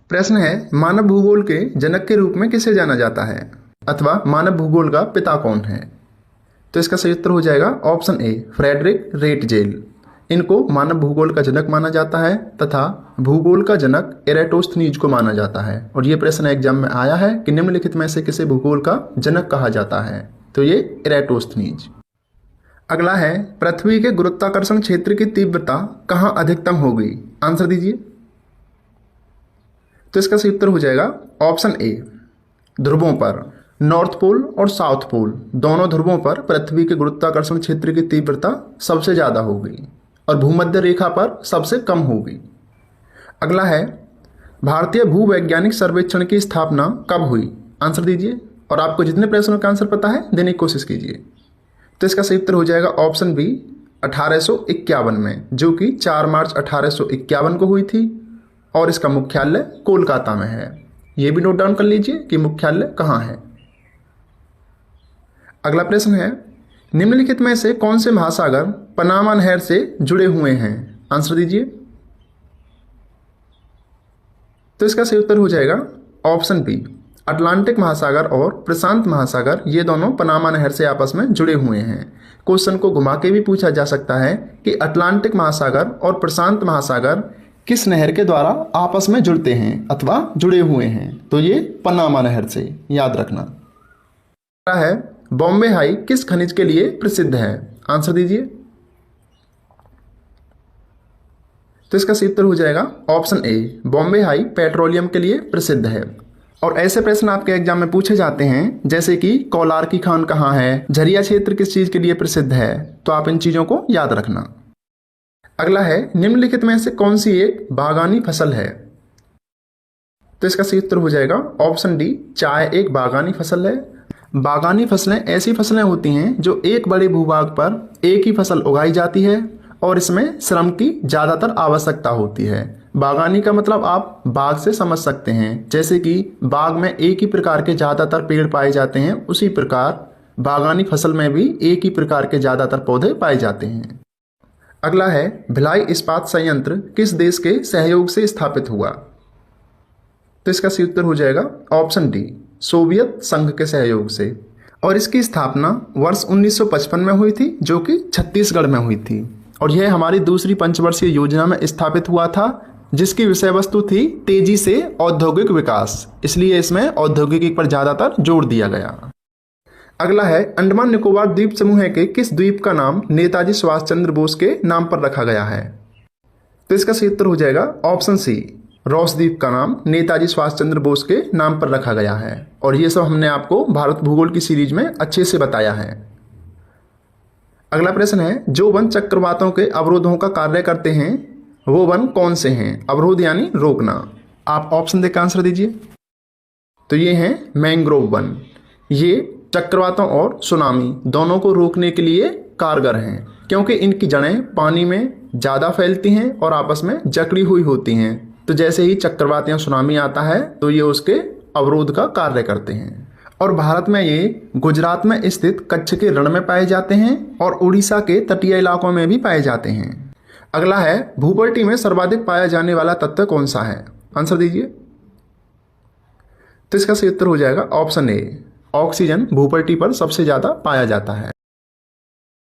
प्रश्न है, मानव भूगोल के जनक के रूप में किसे जाना जाता है, अथवा मानव भूगोल का पिता कौन है। तो इसका सही उत्तर हो जाएगा ऑप्शन ए, फ्रेडरिक रेटजेल। इनको मानव भूगोल का जनक माना जाता है तथा भूगोल का जनक एराटोस्थनीज को माना जाता है। और ये प्रश्न एग्जाम में आया है कि निम्नलिखित में से किसे भूगोल का जनक कहा जाता है, तो ये एराटोस्थनीज। अगला है, पृथ्वी के गुरुत्वाकर्षण क्षेत्र की तीव्रता कहाँ अधिकतम होगी, आंसर दीजिए। तो इसका सही उत्तर हो जाएगा ऑप्शन ए, ध्रुवों पर। नॉर्थ पोल और साउथ पोल दोनों ध्रुवों पर पृथ्वी के गुरुत्वाकर्षण क्षेत्र की तीव्रता सबसे ज़्यादा होगी और भूमध्य रेखा पर सबसे कम होगी। अगला है, भारतीय भूवैज्ञानिक सर्वेक्षण की स्थापना कब हुई, आंसर दीजिए। और आपको जितने प्रश्नों का आंसर पता है देने की कोशिश कीजिए। तो इसका सही उत्तर हो जाएगा ऑप्शन बी, 1851 में, जो कि 4 मार्च 1851 को हुई थी। और इसका मुख्यालय कोलकाता में है। ये भी नोट डाउन कर लीजिए कि मुख्यालय कहाँ है। अगला प्रश्न है, निम्नलिखित में से कौन से महासागर पनामा नहर से जुड़े हुए हैं, आंसर दीजिए। तो इसका सही उत्तर हो जाएगा ऑप्शन बी, अटलांटिक महासागर और प्रशांत महासागर, ये दोनों पनामा नहर से आपस में जुड़े हुए हैं। क्वेश्चन को घुमा के भी पूछा जा सकता है कि अटलांटिक महासागर और प्रशांत महासागर किस नहर के द्वारा आपस में जुड़ते हैं अथवा जुड़े हुए हैं, तो ये पनामा नहर से, याद रखना है। बॉम्बे हाई किस खनिज के लिए प्रसिद्ध है, आंसर दीजिए। तो इसका सही उत्तर हो जाएगा option A, Bombay high petroleum के लिए प्रसिद्ध है। और ऐसे प्रश्न आपके एग्जाम में पूछे जाते हैं जैसे कि कोलार की खान कहाँ है, झरिया क्षेत्र किस चीज के लिए प्रसिद्ध है, तो आप इन चीजों को याद रखना। अगला है, निम्नलिखित में से कौन सी एक बागानी फसल है, तो इसका सही उत्तर हो जाएगा ऑप्शन डी, चाय एक बागानी फसल है। बागानी फसलें ऐसी फसलें होती हैं जो एक बड़े भूभाग पर एक ही फसल उगाई जाती है और इसमें श्रम की ज़्यादातर आवश्यकता होती है। बागानी का मतलब आप बाग से समझ सकते हैं, जैसे कि बाग में एक ही प्रकार के ज़्यादातर पेड़ पाए जाते हैं, उसी प्रकार बागानी फसल में भी एक ही प्रकार के ज़्यादातर पौधे पाए जाते हैं। अगला है, भिलाई इस्पात संयंत्र किस देश के सहयोग से स्थापित हुआ, तो इसका सही उत्तर हो जाएगा ऑप्शन डी, सोवियत संघ के सहयोग से। और इसकी स्थापना वर्ष 1955 में हुई थी, जो कि छत्तीसगढ़ में हुई थी। और यह हमारी दूसरी पंचवर्षीय योजना में स्थापित हुआ था, जिसकी विषय वस्तु थी तेजी से औद्योगिक विकास, इसलिए इसमें औद्योगिकी पर ज़्यादातर जोर दिया गया। अगला है, अंडमान निकोबार द्वीप समूह के किस द्वीप का नाम नेताजी सुभाष चंद्र बोस के नाम पर रखा गया है, तो इसका सही उत्तर हो जाएगा ऑप्शन सी, रॉस द्वीप का नाम नेताजी सुभाष चंद्र बोस के नाम पर रखा गया है। और ये सब हमने आपको भारत भूगोल की सीरीज में अच्छे से बताया है। अगला प्रश्न है, जो वन चक्रवातों के अवरोधों का कार्य करते हैं वो वन कौन से हैं, अवरोध यानी रोकना। आप ऑप्शन देकर आंसर दीजिए। तो ये हैं मैंग्रोव वन। ये चक्रवातों और सुनामी दोनों को रोकने के लिए कारगर हैं, क्योंकि इनकी जड़ें पानी में ज़्यादा फैलती हैं और आपस में जकड़ी हुई होती हैं। तो जैसे ही चक्रवात या सुनामी आता है तो ये उसके अवरोध का कार्य करते हैं। और भारत में ये गुजरात में स्थित कच्छ के रण में पाए जाते हैं और उड़ीसा के तटीय इलाकों में भी पाए जाते हैं। अगला है, भूपल्टी में सर्वाधिक पाया जाने वाला तत्व कौन सा है, आंसर दीजिए। तो इसका सही उत्तर हो जाएगा ऑप्शन ए, ऑक्सीजन भूपल्टी पर सबसे ज़्यादा पाया जाता है।